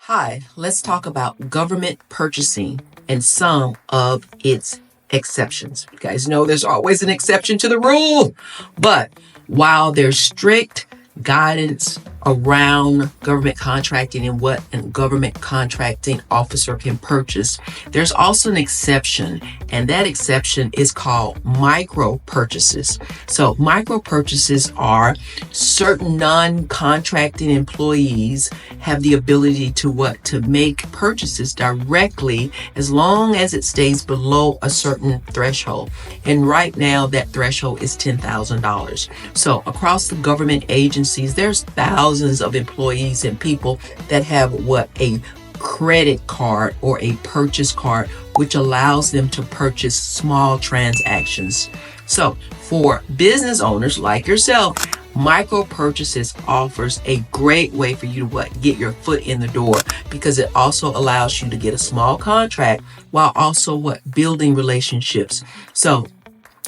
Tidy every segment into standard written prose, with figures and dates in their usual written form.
Hi, let's talk about government purchasing and some of its exceptions. You guys know there's always an exception to the rule, but while there's strict guidance around government contracting and what a government contracting officer can purchase, there's also an exception, and that exception is called micro purchases. So micro purchases are certain non-contracting employees have the ability to make purchases directly as long as it stays below a certain threshold. And right now that threshold is $10,000. So across the government agencies, there's thousands of employees and people that have a credit card or a purchase card, which allows them to purchase small transactions. So for business owners like yourself, micro purchases offers a great way for you to get your foot in the door, because it also allows you to get a small contract while also building relationships. So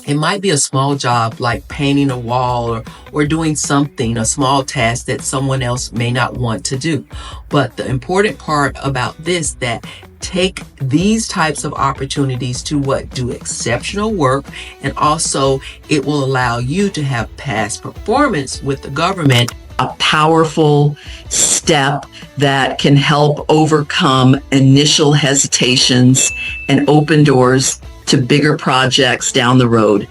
it might be a small job like painting a wall or doing something, a small task that someone else may not want to do. But the important part about this, that take these types of opportunities to do exceptional work, and also it will allow you to have past performance with the government. A powerful step that can help overcome initial hesitations and open doors to bigger projects down the road.